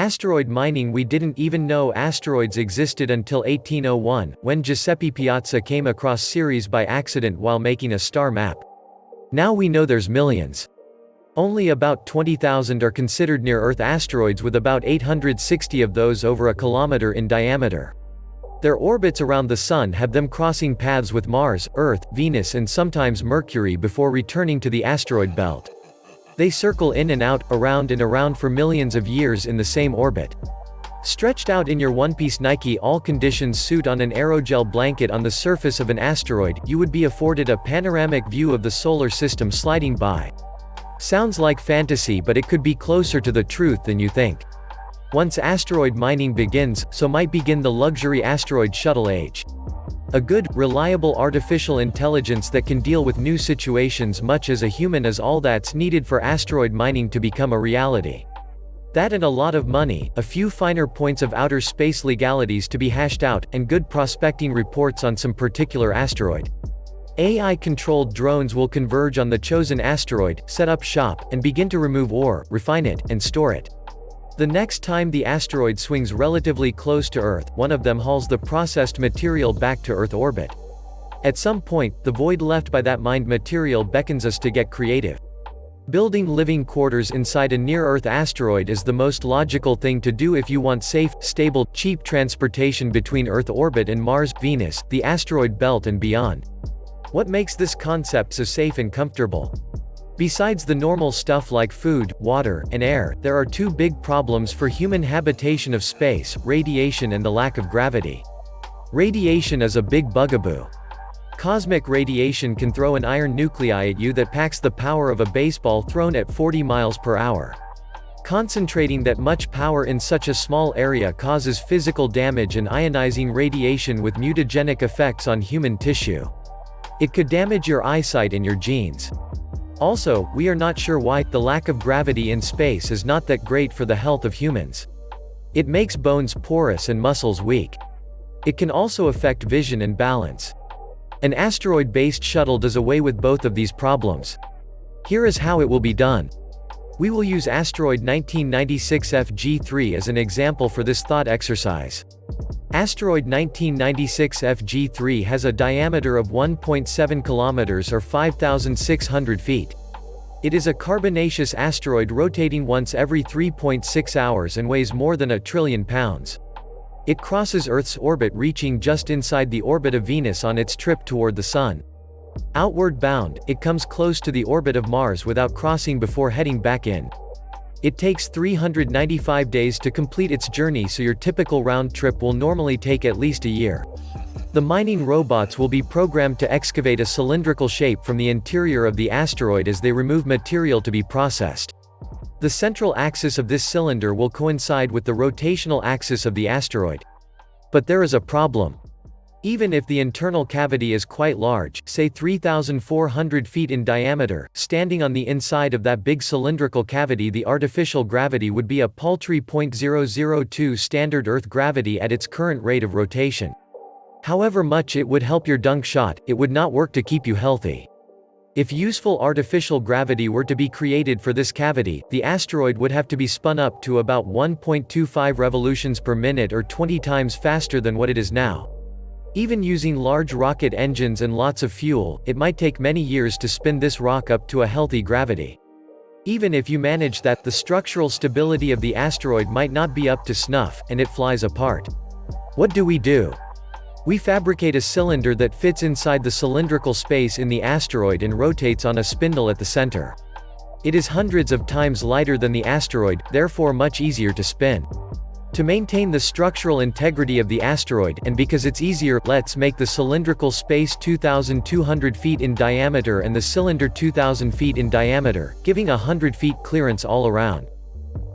Asteroid mining. We didn't even know asteroids existed until 1801, when Giuseppe Piazza came across Ceres by accident while making a star map. Now we know there's millions. Only about 20,000 are considered near-Earth asteroids, with about 860 of those over a kilometer in diameter. Their orbits around the Sun have them crossing paths with Mars, Earth, Venus and sometimes Mercury before returning to the asteroid belt. They circle in and out, around and around for millions of years in the same orbit. Stretched out in your one-piece Nike all-conditions suit on an aerogel blanket on the surface of an asteroid, you would be afforded a panoramic view of the solar system sliding by. Sounds like fantasy, but it could be closer to the truth than you think. Once asteroid mining begins, so might begin the luxury asteroid shuttle age. A good, reliable artificial intelligence that can deal with new situations much as a human is all that's needed for asteroid mining to become a reality. That and a lot of money, a few finer points of outer space legalities to be hashed out, and good prospecting reports on some particular asteroid. AI-controlled drones will converge on the chosen asteroid, set up shop, and begin to remove ore, refine it, and store it. The next time the asteroid swings relatively close to Earth, one of them hauls the processed material back to Earth orbit. At some point, the void left by that mined material beckons us to get creative. Building living quarters inside a near-Earth asteroid is the most logical thing to do if you want safe, stable, cheap transportation between Earth orbit and Mars, Venus, the asteroid belt and beyond. What makes this concept so safe and comfortable? Besides the normal stuff like food, water, and air, there are two big problems for human habitation of space: radiation and the lack of gravity. Radiation is a big bugaboo. Cosmic radiation can throw an iron nuclei at you that packs the power of a baseball thrown at 40 miles per hour. Concentrating that much power in such a small area causes physical damage and ionizing radiation with mutagenic effects on human tissue. It could damage your eyesight and your genes. Also, we are not sure why the lack of gravity in space is not that great for the health of humans. It makes bones porous and muscles weak. It can also affect vision and balance. An asteroid-based shuttle does away with both of these problems. Here is how it will be done. We will use asteroid 1996 FG3 as an example for this thought exercise. Asteroid 1996 FG3 has a diameter of 1.7 kilometers or 5,600 feet. It is a carbonaceous asteroid rotating once every 3.6 hours and weighs more than 1 trillion pounds. It crosses Earth's orbit, reaching just inside the orbit of Venus on its trip toward the Sun. Outward bound, it comes close to the orbit of Mars without crossing before heading back in. It takes 395 days to complete its journey, so your typical round trip will normally take at least a year. The mining robots will be programmed to excavate a cylindrical shape from the interior of the asteroid as they remove material to be processed. The central axis of this cylinder will coincide with the rotational axis of the asteroid. But there is a problem. Even if the internal cavity is quite large, say 3,400 feet in diameter, standing on the inside of that big cylindrical cavity, the artificial gravity would be a paltry 0.002 standard Earth gravity at its current rate of rotation. However much it would help your dunk shot, it would not work to keep you healthy. If useful artificial gravity were to be created for this cavity, the asteroid would have to be spun up to about 1.25 revolutions per minute, or 20 times faster than what it is now. Even using large rocket engines and lots of fuel, it might take many years to spin this rock up to a healthy gravity. Even if you manage that, the structural stability of the asteroid might not be up to snuff, and it flies apart. What do? We fabricate a cylinder that fits inside the cylindrical space in the asteroid and rotates on a spindle at the center. It is hundreds of times lighter than the asteroid, therefore much easier to spin. To maintain the structural integrity of the asteroid, and because it's easier, let's make the cylindrical space 2,200 feet in diameter and the cylinder 2,000 feet in diameter, giving 100 feet clearance all around.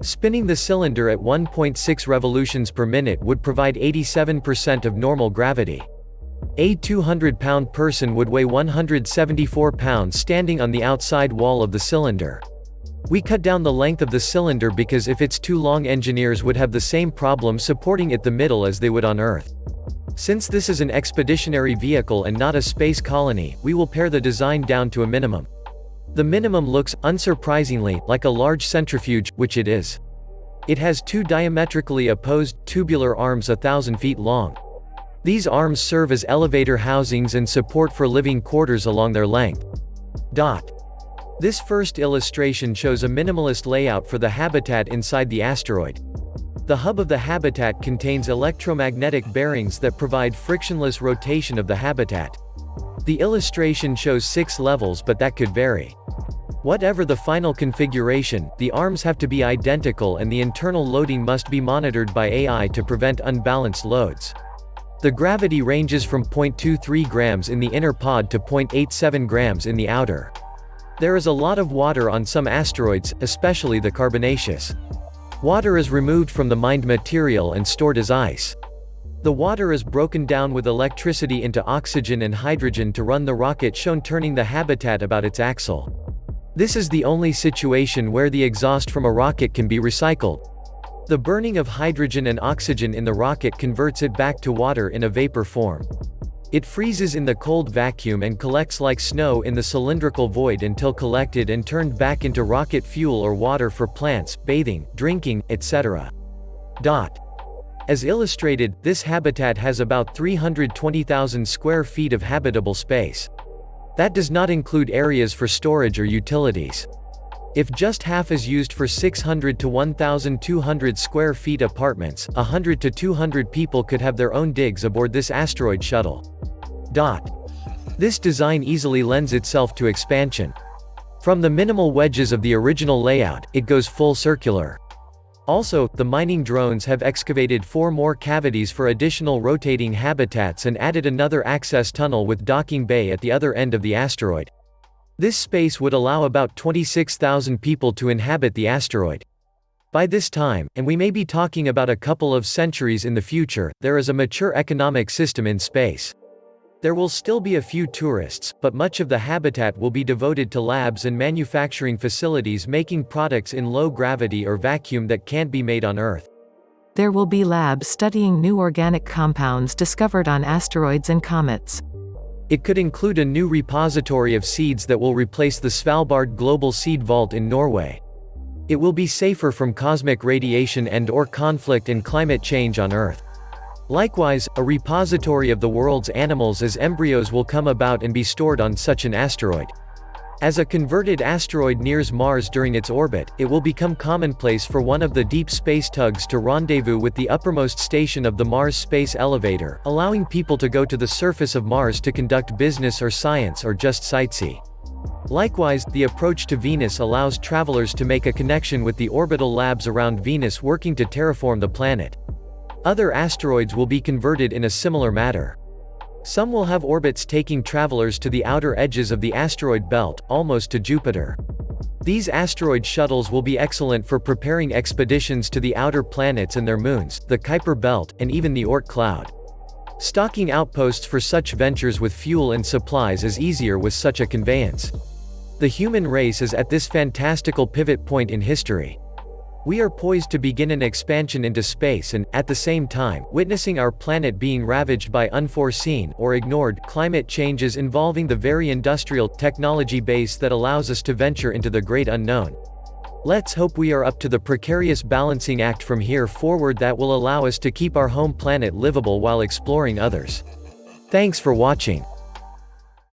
Spinning the cylinder at 1.6 revolutions per minute would provide 87% of normal gravity. A 200-pound person would weigh 174 pounds standing on the outside wall of the cylinder. We cut down the length of the cylinder because if it's too long, engineers would have the same problem supporting it the middle as they would on Earth. Since this is an expeditionary vehicle and not a space colony, we will pare the design down to a minimum. The minimum looks, unsurprisingly, like a large centrifuge, which it is. It has two diametrically opposed, tubular arms 1,000 feet long. These arms serve as elevator housings and support for living quarters along their length. This first illustration shows a minimalist layout for the habitat inside the asteroid. The hub of the habitat contains electromagnetic bearings that provide frictionless rotation of the habitat. The illustration shows 6 levels, but that could vary. Whatever the final configuration, the arms have to be identical and the internal loading must be monitored by AI to prevent unbalanced loads. The gravity ranges from 0.23 grams in the inner pod to 0.87 grams in the outer. There is a lot of water on some asteroids, especially the carbonaceous. Water is removed from the mined material and stored as ice. The water is broken down with electricity into oxygen and hydrogen to run the rocket shown turning the habitat about its axle. This is the only situation where the exhaust from a rocket can be recycled. The burning of hydrogen and oxygen in the rocket converts it back to water in a vapor form. It freezes in the cold vacuum and collects like snow in the cylindrical void until collected and turned back into rocket fuel or water for plants, bathing, drinking, etc. As illustrated, this habitat has about 320,000 square feet of habitable space. That does not include areas for storage or utilities. If just half is used for 600 to 1,200 square feet apartments, 100 to 200 people could have their own digs aboard this asteroid shuttle. This design easily lends itself to expansion. From the minimal wedges of the original layout, it goes full circular. Also, the mining drones have excavated 4 more cavities for additional rotating habitats and added another access tunnel with docking bay at the other end of the asteroid. This space would allow about 26,000 people to inhabit the asteroid. By this time, and we may be talking about a couple of centuries in the future, there is a mature economic system in space. There will still be a few tourists, but much of the habitat will be devoted to labs and manufacturing facilities making products in low gravity or vacuum that can't be made on Earth. There will be labs studying new organic compounds discovered on asteroids and comets. It could include a new repository of seeds that will replace the Svalbard Global Seed Vault in Norway. It will be safer from cosmic radiation and/or conflict and climate change on Earth. Likewise, a repository of the world's animals as embryos will come about and be stored on such an asteroid. As a converted asteroid nears Mars during its orbit, it will become commonplace for one of the deep space tugs to rendezvous with the uppermost station of the Mars Space Elevator, allowing people to go to the surface of Mars to conduct business or science or just sightsee. Likewise, the approach to Venus allows travelers to make a connection with the orbital labs around Venus working to terraform the planet. Other asteroids will be converted in a similar manner. Some will have orbits taking travelers to the outer edges of the asteroid belt, almost to Jupiter. These asteroid shuttles will be excellent for preparing expeditions to the outer planets and their moons, the Kuiper belt, and even the Oort cloud. Stocking outposts for such ventures with fuel and supplies is easier with such a conveyance. The human race is at this fantastical pivot point in history. We are poised to begin an expansion into space and, at the same time, witnessing our planet being ravaged by unforeseen, or ignored, climate changes involving the very industrial, technology base that allows us to venture into the great unknown. Let's hope we are up to the precarious balancing act from here forward that will allow us to keep our home planet livable while exploring others. Thanks for watching.